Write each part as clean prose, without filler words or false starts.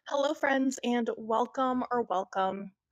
Hello friends and welcome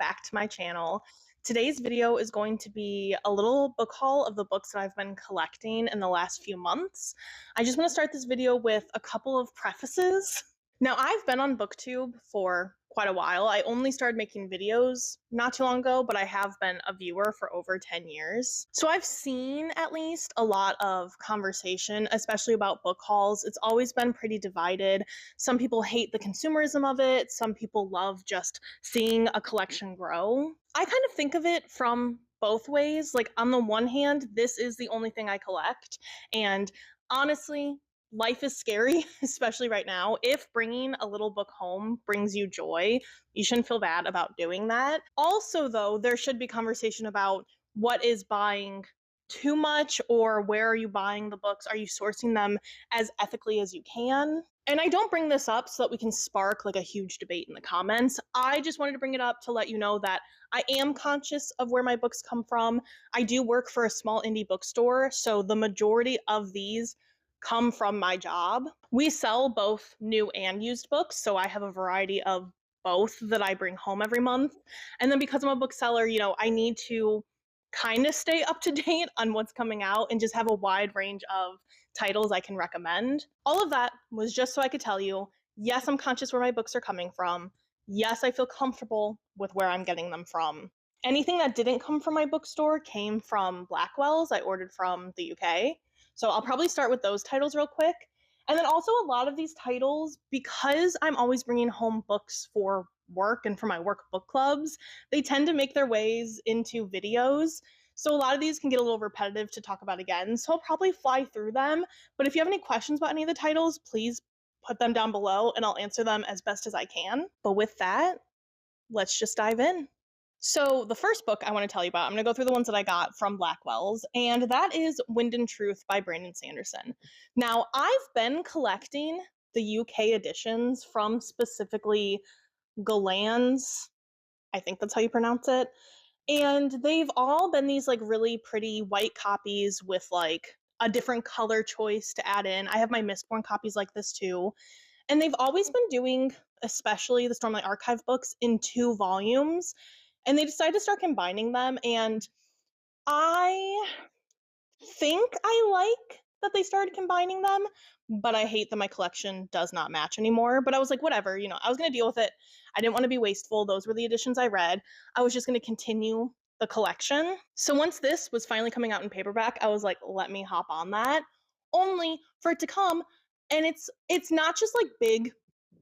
back to my channel. Today's video is going to be a little book haul of the books that I've been collecting in the last few months. I just want to start this video with a couple of prefaces. Now, I've been on BookTube for quite a while. I only started making videos not too long ago, but I have been a viewer for over 10 years. So I've seen at least a lot of conversation, especially about book hauls. It's always been pretty divided. Some people hate the consumerism of it. Some people love just seeing a collection grow. I kind of think of it from both ways. Like, on the one hand, this is the only thing I collect. And honestly, life is scary, especially right now. If bringing a little book home brings you joy, you shouldn't feel bad about doing that. Also, though, there should be conversation about what is buying too much, or where are you buying the books? Are you sourcing them as ethically as you can? And I don't bring this up so that we can spark like a huge debate in the comments. I just wanted to bring it up to let you know that I am conscious of where my books come from. I do work for a small indie bookstore, so the majority of these come from my job. We sell both new and used books, so I have a variety of both that I bring home every month. And then because I'm a bookseller, I need to kind of stay up to date on what's coming out and just have a wide range of titles I can recommend. All of that was just so I could tell you, yes, I'm conscious where my books are coming from. Yes, I feel comfortable with where I'm getting them from. Anything that didn't come from my bookstore came from Blackwell's. I ordered from the UK. So I'll probably start with those titles real quick. And then also a lot of these titles, because I'm always bringing home books for work and for my work book clubs, they tend to make their ways into videos. So a lot of these can get a little repetitive to talk about again. So I'll probably fly through them. But if you have any questions about any of the titles, please put them down below and I'll answer them as best as I can. But with that, let's just dive in. So the first book I want to tell you about, I'm going to go through the ones that I got from Blackwell's, and that is Wind and Truth by Brandon Sanderson. Now, I've been collecting the UK editions from specifically Golan's, I think that's how you pronounce it, and they've all been these like really pretty white copies with like a different color choice to add in. I have my Mistborn copies like this too. And they've always been doing, especially the Stormlight Archive books, in 2 volumes. And they decided to start combining them. And I think I like that they started combining them, but I hate that my collection does not match anymore. But I was like, whatever, I was going to deal with it. I didn't want to be wasteful. Those were the editions I read. I was just going to continue the collection. So once this was finally coming out in paperback, I was like, let me hop on that, only for it to come. And it's not just like big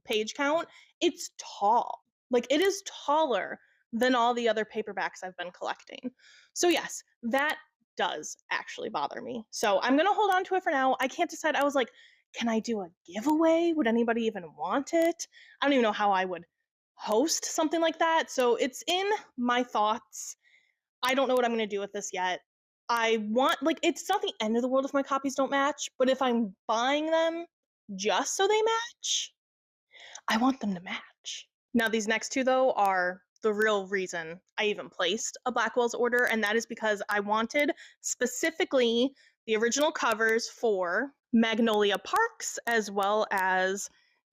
page count, it's tall. Like, it is taller than all the other paperbacks I've been collecting. So yes, that does actually bother me. So I'm going to hold on to it for now. I can't decide. I was like, can I do a giveaway? Would anybody even want it? I don't even know how I would host something like that. So it's in my thoughts. I don't know what I'm going to do with this yet. It's not the end of the world if my copies don't match, but if I'm buying them just so they match, I want them to match. Now, these next two, though, are the real reason I even placed a Blackwell's order, and that is because I wanted specifically the original covers for Magnolia Parks as well as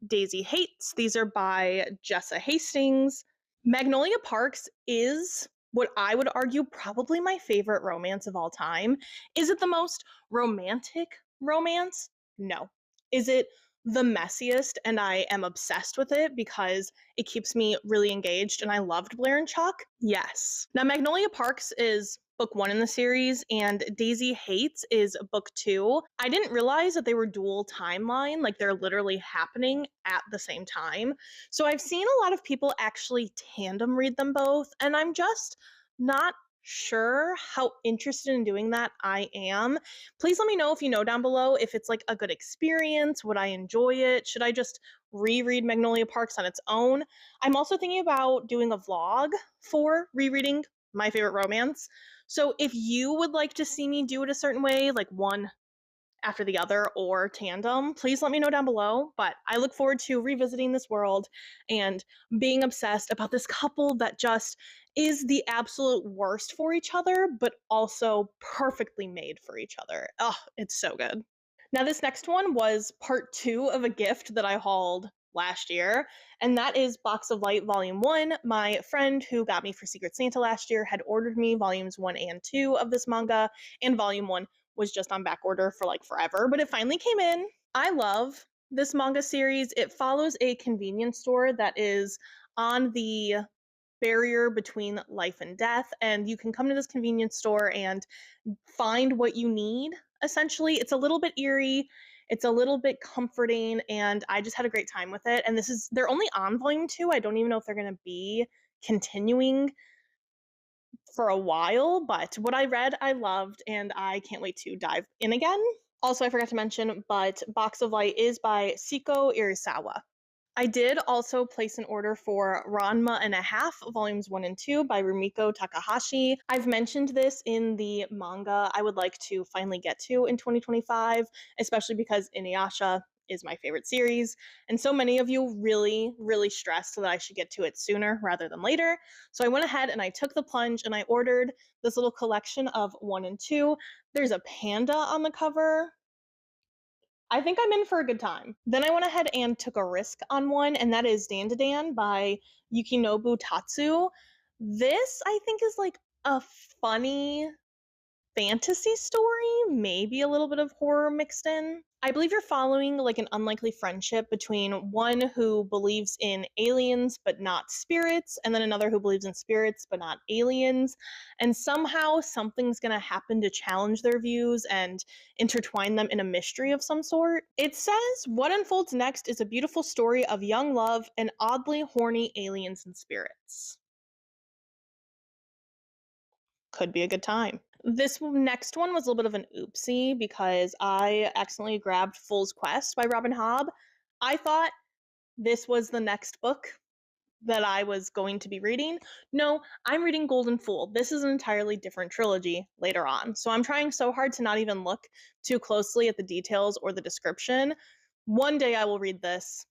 Daisy Hates. These are by Jessa Hastings. Magnolia Parks is what I would argue probably my favorite romance of all time. Is it the most romantic romance? No. Is it the messiest, and I am obsessed with it because it keeps me really engaged, and I loved Blair and Chuck? Yes. Now, Magnolia Parks is book 1 in the series, and Daisy Hates is book 2. I didn't realize that they were dual timeline, like they're literally happening at the same time. So I've seen a lot of people actually tandem read them both, and I'm just not sure how interested in doing that I am. Please let me know if you know down below if it's like a good experience. Would I enjoy it? Should I just reread Magnolia Parks on its own? I'm also thinking about doing a vlog for rereading my favorite romance. So if you would like to see me do it a certain way, like one after the other or tandem, please let me know down below. But I look forward to revisiting this world and being obsessed about this couple that just is the absolute worst for each other, but also perfectly made for each other. Oh, it's so good. Now, this next one was part 2 of a gift that I hauled last year, and that is Box of Light Volume 1. My friend who got me for Secret Santa last year had ordered me volumes 1 and 2 of this manga, and volume 1 was just on back order for like forever, but it finally came in. I love this manga series. It follows a convenience store that is on the barrier between life and death, and you can come to this convenience store and find what you need. Essentially, it's a little bit eerie, it's a little bit comforting, and I just had a great time with it. And they're only on volume 2. I don't even know if they're going to be continuing for a while, but what I read I loved, and I can't wait to dive in again. Also, I forgot to mention, but Box of Light is by Seiko Irisawa. I did also place an order for Ranma and a Half, volumes 1 and 2 by Rumiko Takahashi. I've mentioned this in the manga I would like to finally get to in 2025, especially because Inuyasha is my favorite series, and so many of you really, really stressed that I should get to it sooner rather than later. So I went ahead and I took the plunge and I ordered this little collection of 1 and 2. There's a panda on the cover. I think I'm in for a good time. Then I went ahead and took a risk on one, and that is Dandadan by Yukinobu Tatsu. This, I think, is like a funny fantasy story, maybe a little bit of horror mixed in. I believe you're following like an unlikely friendship between one who believes in aliens but not spirits, and then another who believes in spirits but not aliens. And somehow something's gonna happen to challenge their views and intertwine them in a mystery of some sort. It says what unfolds next is a beautiful story of young love and oddly horny aliens and spirits. Could be a good time. This next one was a little bit of an oopsie because I accidentally grabbed Fool's Quest by Robin Hobb. I thought this was the next book that I was going to be reading. No, I'm reading Golden Fool. This is an entirely different trilogy later on. So I'm trying so hard to not even look too closely at the details or the description. One day I will read this.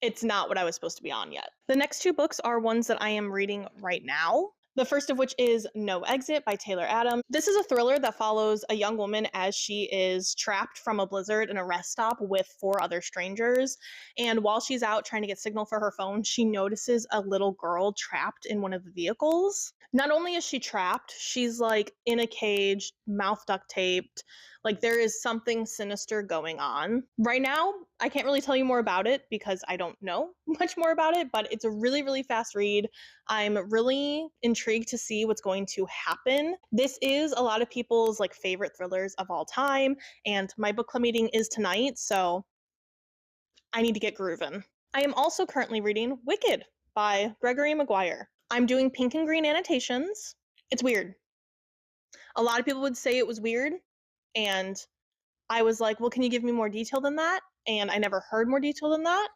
It's not what I was supposed to be on yet. The next two books are ones that I am reading right now. The first of which is No Exit by Taylor Adams. This is a thriller that follows a young woman as she is trapped from a blizzard in a rest stop with 4 other strangers. And while she's out trying to get signal for her phone, she notices a little girl trapped in one of the vehicles. Not only is she trapped, she's like in a cage, mouth duct taped. Like there is something sinister going on. Right now, I can't really tell you more about it because I don't know much more about it, but it's a really, really fast read. I'm really intrigued to see what's going to happen. This is a lot of people's like favorite thrillers of all time, and my book club meeting is tonight, so I need to get grooving. I am also currently reading Wicked by Gregory Maguire. I'm doing pink and green annotations. It's weird. A lot of people would say it was weird, and I was like, well, can you give me more detail than that? And I never heard more detail than that.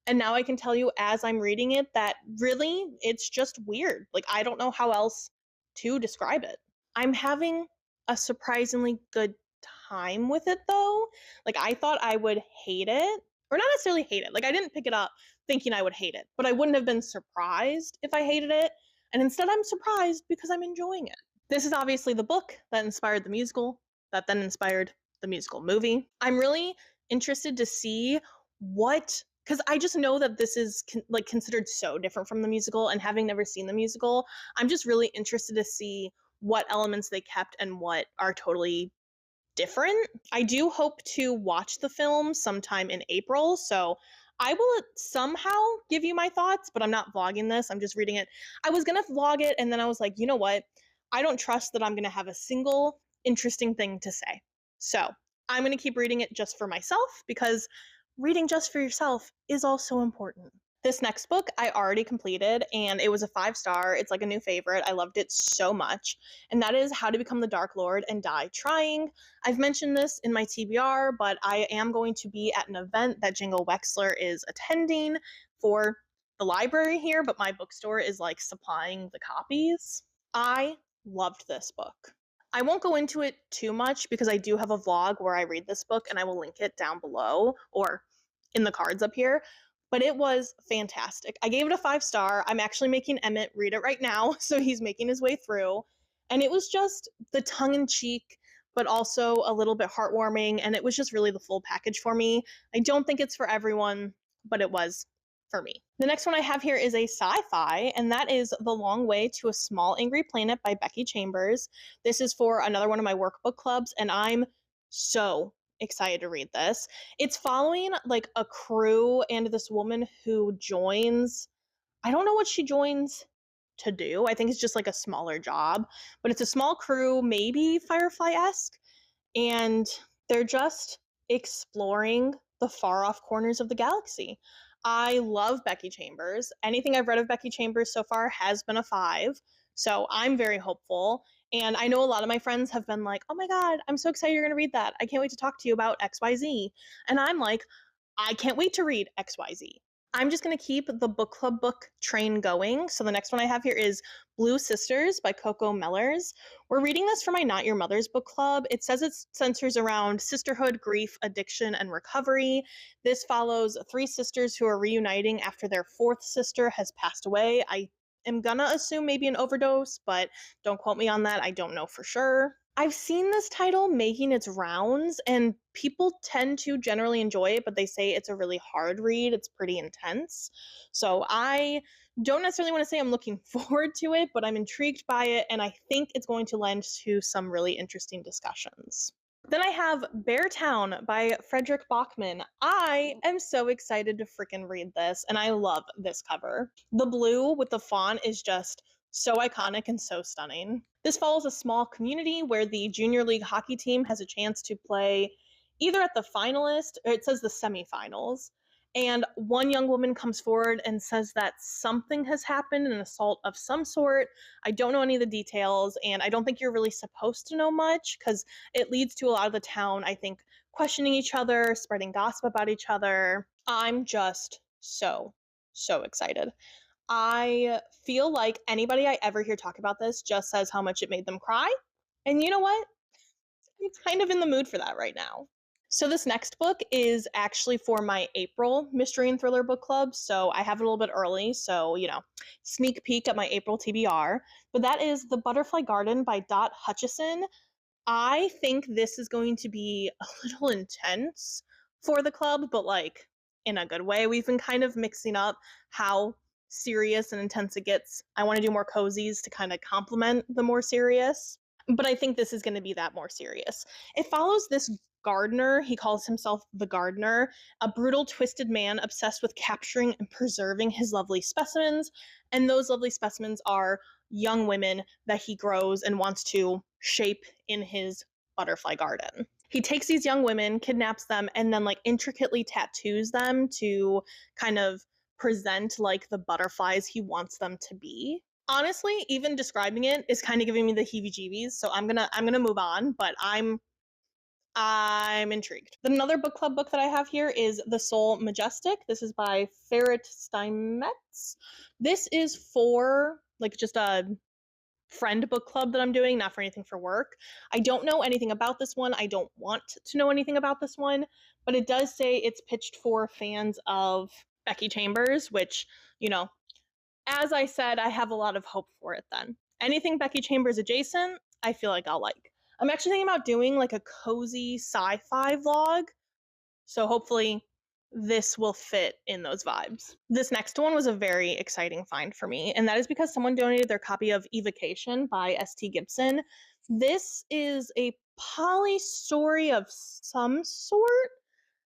And now I can tell you as I'm reading it that really it's just weird. Like, I don't know how else to describe it. I'm having a surprisingly good time with it though. Like, I thought I would hate it, or not necessarily hate it. Like, I didn't pick it up thinking I would hate it, but I wouldn't have been surprised if I hated it. And instead, I'm surprised because I'm enjoying it. This is obviously the book that inspired the musical, that then inspired the musical movie. I'm really interested to see what, because I just know that this is like considered so different from the musical, and having never seen the musical, I'm just really interested to see what elements they kept and what are totally different. I do hope to watch the film sometime in April, so I will somehow give you my thoughts, but I'm not vlogging this. I'm just reading it. I was gonna vlog it, and then I was like, you know what? I don't trust that I'm gonna have a single interesting thing to say. So I'm gonna keep reading it just for myself because reading just for yourself is also important. This next book I already completed, and it was a 5-star. It's like a new favorite. I loved it so much. And that is How to Become the Dark Lord and Die Trying. I've mentioned this in my TBR, but I am going to be at an event that Jingle Wexler is attending for the library here, but my bookstore is like supplying the copies. I loved this book. I won't go into it too much because I do have a vlog where I read this book, and I will link it down below or in the cards up here. But it was fantastic. I gave it a 5-star. I'm actually making Emmett read it right now, so he's making his way through. And it was just the tongue-in-cheek, but also a little bit heartwarming, and it was just really the full package for me. I don't think it's for everyone, but it was for me. The next one I have here is a sci-fi, and that is The Long Way to a Small Angry Planet by Becky Chambers. This is for another one of my workbook clubs, and I'm so excited to read this. It's following like a crew and this woman who joins, I don't know what she joins to do. I think it's just like a smaller job, but it's a small crew, maybe Firefly-esque, and they're just exploring the far off corners of the galaxy. I love Becky Chambers. Anything I've read of Becky Chambers so far has been a 5, so I'm very hopeful. And I know a lot of my friends have been like, oh my God, I'm so excited you're going to read that. I can't wait to talk to you about XYZ. And I'm like, I can't wait to read XYZ. I'm just going to keep the book club book train going. So the next one I have here is Blue Sisters by Coco Mellers. We're reading this for my Not Your Mother's book club. It says it centers around sisterhood, grief, addiction, and recovery. This follows 3 sisters who are reuniting after their 4th sister has passed away. I am gonna assume maybe an overdose, but don't quote me on that. I don't know for sure. I've seen this title making its rounds, and people tend to generally enjoy it, but they say it's a really hard read. It's pretty intense. So I don't necessarily want to say I'm looking forward to it, but I'm intrigued by it, and I think it's going to lend to some really interesting discussions. Then I have Beartown by Frederick Bachman. I am so excited to freaking read this, and I love this cover. The blue with the font is just so iconic and so stunning. This follows a small community where the junior league hockey team has a chance to play either at the finalist, or it says the semifinals. And one young woman comes forward and says that something has happened, an assault of some sort. I don't know any of the details, and I don't think you're really supposed to know much because it leads to a lot of the town, I think, questioning each other, spreading gossip about each other. I'm just so excited. I feel like anybody I ever hear talk about this just says how much it made them cry. And you know what? I'm kind of in the mood for that right now. So this next book is actually for my April mystery and thriller book club. So I have it a little bit early. So, sneak peek at my April TBR. But that is The Butterfly Garden by Dot Hutchison. I think this is going to be a little intense for the club, but like in a good way. We've been kind of mixing up how serious and intense it gets. I want to do more cozies to kind of complement the more serious, but I think this is going to be that more serious. It follows this gardener. He calls himself the gardener, a brutal, twisted man obsessed with capturing and preserving his lovely specimens. And those lovely specimens are young women that he grows and wants to shape in his butterfly garden. He takes these young women, kidnaps them, and then like intricately tattoos them to kind of present like the butterflies he wants them to be. Honestly, even describing it is kind of giving me the heebie-jeebies, so I'm gonna move on, but I'm intrigued. Another book club book that I have here is The Soul Majestic. This is by Ferret Steinmetz. This is for like just a friend book club that I'm doing, not for anything for work. I don't know anything about this one. I don't want to know anything about this one, but it does say it's pitched for fans of Becky Chambers, which, as I said, I have a lot of hope for it then. Anything Becky Chambers adjacent, I feel like I'll like. I'm actually thinking about doing like a cozy sci-fi vlog, so hopefully this will fit in those vibes. This next one was a very exciting find for me, and that is because someone donated their copy of Evocation by S.T. Gibson. This is a poly story of some sort.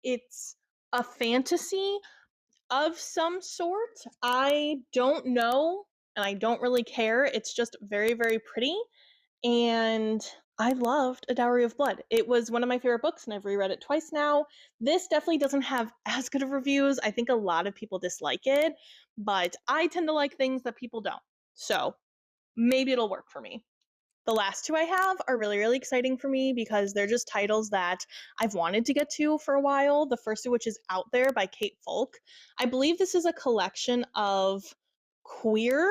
It's a fantasy of some sort. I don't know, and I don't really care. It's just very, very pretty, and I loved A Dowry of Blood. It was one of my favorite books, and I've reread it twice now. This definitely doesn't have as good of reviews. I think a lot of people dislike it, but I tend to like things that people don't. So maybe it'll work for me. The last 2 I have are really, really exciting for me because they're just titles that I've wanted to get to for a while. The first of which is Out There by Kate Folk. I believe this is a collection of queer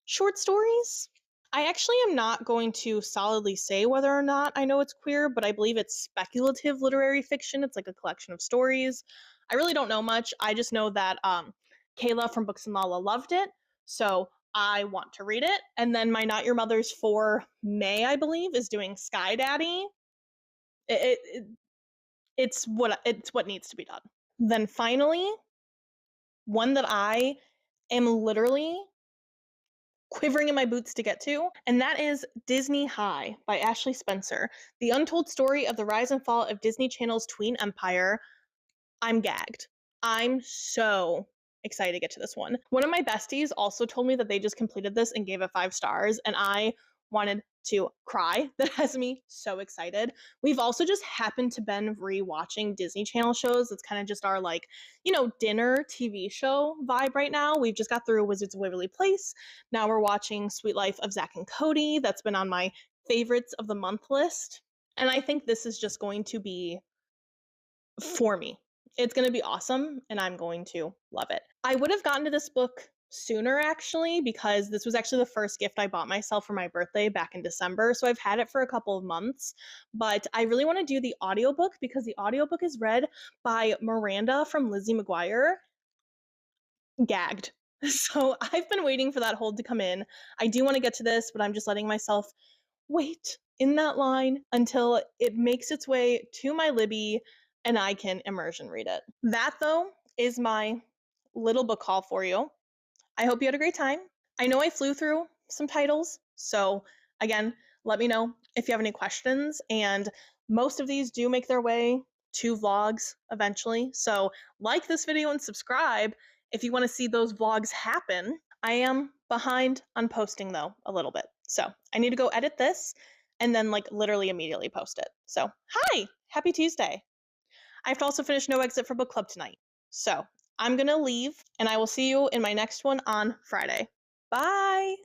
short stories. I actually am not going to solidly say whether or not I know it's queer, but I believe it's speculative literary fiction. It's like a collection of stories. I really don't know much. I just know that Kayla from Books and Lala loved it, so I want to read it. And then my Not Your Mother's for May, I believe, is doing Sky Daddy. It's what needs to be done. Then finally, one that I am literally quivering in my boots to get to, and that is Disney High by Ashley Spencer, the untold story of the rise and fall of Disney Channel's tween empire. I'm gagged. I'm so excited to get to this one. One of my besties also told me that they just completed this and gave it 5 stars, and I wanted to cry. That has me so excited. We've also just happened to been rewatching Disney Channel shows. It's kind of just our like, dinner TV show vibe right now. We've just got through Wizards of Waverly Place. Now we're watching Sweet Life of Zack and Cody. That's been on my favorites of the month list. And I think this is just going to be for me. It's going to be awesome, and I'm going to love it. I would have gotten to this book sooner, actually, because this was actually the first gift I bought myself for my birthday back in December. So I've had it for a couple of months, but I really want to do the audiobook because the audiobook is read by Miranda from Lizzie McGuire. Gagged. So I've been waiting for that hold to come in. I do want to get to this, but I'm just letting myself wait in that line until it makes its way to my Libby and I can immersion read it. That, though, is my little book haul for you. I hope you had a great time. I know I flew through some titles, so again, let me know if you have any questions. And most of these do make their way to vlogs eventually. So like this video and subscribe if you want to see those vlogs happen. I am behind on posting though a little bit. So I need to go edit this and then like literally immediately post it. So hi, happy Tuesday. I have to also finish No Exit for book club tonight. So I'm going to leave and I will see you in my next one on Friday. Bye.